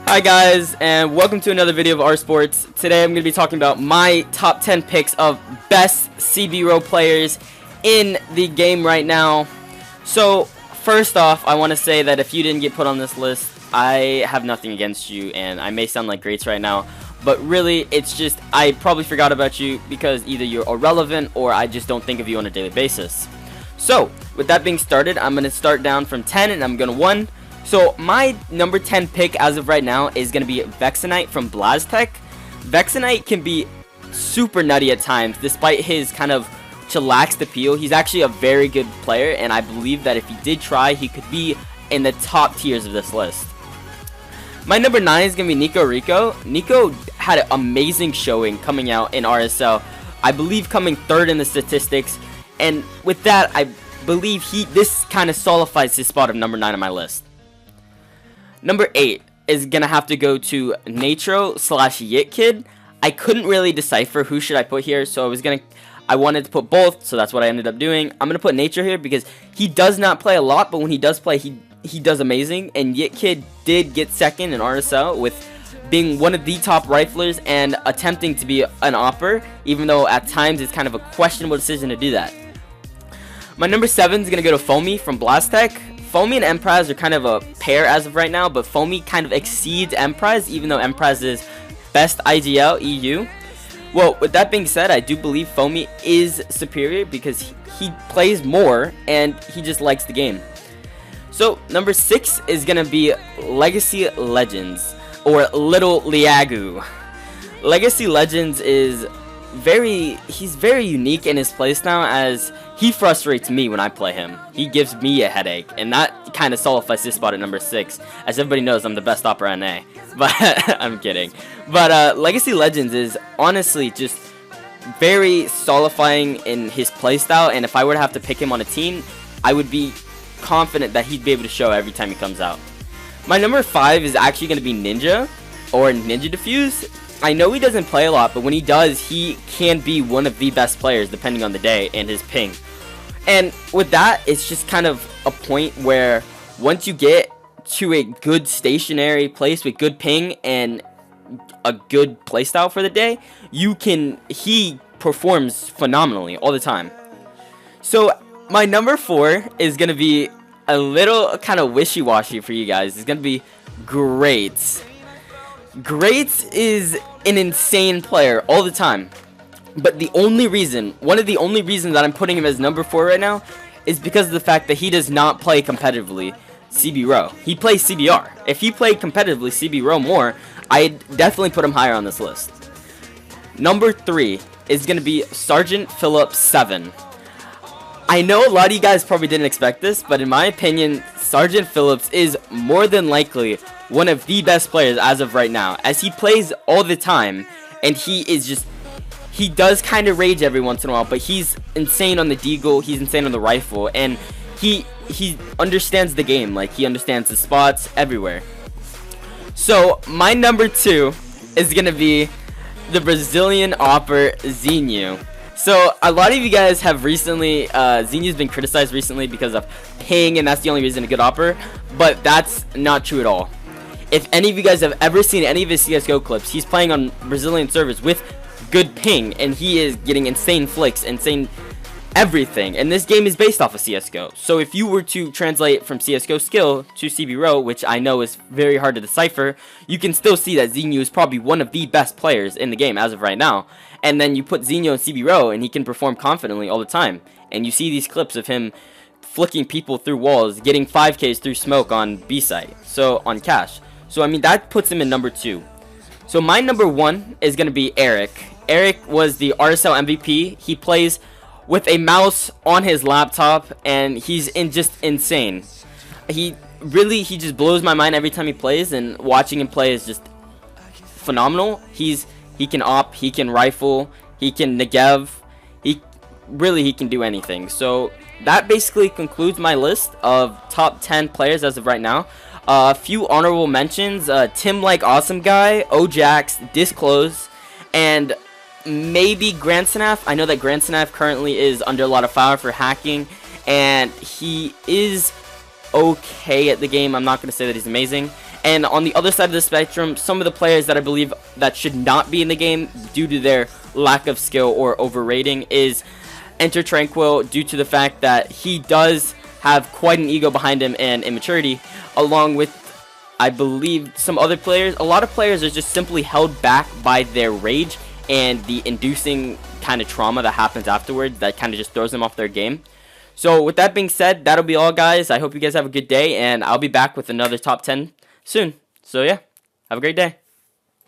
Hi guys, and welcome to another video of R Sports. Today I'm going to be talking about my top 10 picks of best CBRO players in the game right now. So first off, I want to say that if you didn't get put on this list, I have nothing against you, and I may sound like greats right now, but really it's just I probably forgot about you because either you're irrelevant or I just don't think of you on a daily basis. So with that being started, I'm going to start down from 10 and I'm going to 1. So my number 10 pick as of right now is going to be VEXINITE from BLASTECH. VEXINITE can be super nutty at times despite his kind of chillaxed appeal. He's actually a very good player, and I believe that if he did try, he could be in the top tiers of this list. My number 9 is going to be NIKORICO. Nico had an amazing showing coming out in RSL. I believe coming 3rd in the statistics, and with that I believe this kind of solidifies his spot of number 9 on my list. Number 8 is going to have to go to NAETRO / YITKID. I couldn't really decipher who should I put here, so I wanted to put both, so that's what I ended up doing. I'm going to put NAETRO here because he does not play a lot, but when he does play, he does amazing. And YITKID did get 2nd in RSL with being one of the top riflers and attempting to be an opper, even though at times it's kind of a questionable decision to do that. My number 7 is going to go to FOAMY from BLASTECH. FOAMY and Empraz are kind of a pair as of right now, but FOAMY kind of exceeds Empraz, even though Empraz is best IGL EU. Well, with that being said, I do believe FOAMY is superior because he plays more and he just likes the game. So number 6 is going to be Legacy Legends, or Little Liagu. Legacy Legends is he's very unique in his playstyle, as he frustrates me when I play him. He gives me a headache, and that kind of solidifies his spot at number 6. As everybody knows, I'm the best opera NA, but I'm kidding. But Legacy Legends is honestly just very solidifying in his playstyle, and if I were to have to pick him on a team, I would be confident that he'd be able to show every time he comes out. My number 5 is actually going to be Ninja, or Ninja Diffuse. I know he doesn't play a lot, but when he does, he can be one of the best players depending on the day and his ping. And with that, it's just kind of a point where once you get to a good stationary place with good ping and a good playstyle for the day, he performs phenomenally all the time. So my number 4 is going to be a little kind of wishy-washy for you guys. It's going to be GRATES. GRATES is an insane player all the time, but one of the only reasons that I'm putting him as number 4 right now is because of the fact that he does not play competitively CBRO. He plays CBR. If he played competitively CBRO more, I'd definitely put him higher on this list. Number 3 is going to be Sergeant Phillips 7. I know a lot of you guys probably didn't expect this, but in my opinion, Sergeant Phillips is more than likely one of the best players as of right now, as he plays all the time, and he does kind of rage every once in a while, but he's insane on the deagle, he's insane on the rifle, and he understands the game. Like, he understands the spots everywhere. So my number 2 is gonna be the Brazilian opper ZEENYOO. So a lot of you guys have recently, ZEENYOO's been criticized recently because of ping, and that's the only reason a good opper, but that's not true at all. If any of you guys have ever seen any of his CSGO clips, he's playing on Brazilian servers with good ping, and he is getting insane flicks, insane everything, and this game is based off of CSGO. So if you were to translate from CSGO skill to CBRO, which I know is very hard to decipher, you can still see that ZEENYOO is probably one of the best players in the game as of right now. And then you put ZEENYOO in CBRO, and he can perform confidently all the time. And you see these clips of him flicking people through walls, getting 5Ks through smoke on B site, so on cash. So I mean, that puts him in number 2. So my number 1 is going to be Eric. Eric was the RSL MVP. He plays with a mouse on his laptop, and he's just insane. He just blows my mind every time he plays, and watching him play is just phenomenal. He can op, he can rifle, he can negev, he can do anything. So that basically concludes my list of top 10 players as of right now. A few honorable mentions: Tim Like Awesome Guy, Ojax, Disclose, and maybe Gransenaf. I know that Gransenaf currently is under a lot of fire for hacking, and he is okay at the game. I'm not going to say that he's amazing. And on the other side of the spectrum, some of the players that I believe that should not be in the game due to their lack of skill or overrating is Enter Tranquil, due to the fact that he does have quite an ego behind him and immaturity, along with, I believe, some other players. A lot of players are just simply held back by their rage and the inducing kind of trauma that happens afterwards that kind of just throws them off their game. So with that being said, that'll be all, guys. I hope you guys have a good day, and I'll be back with another top 10 soon. So yeah, have a great day.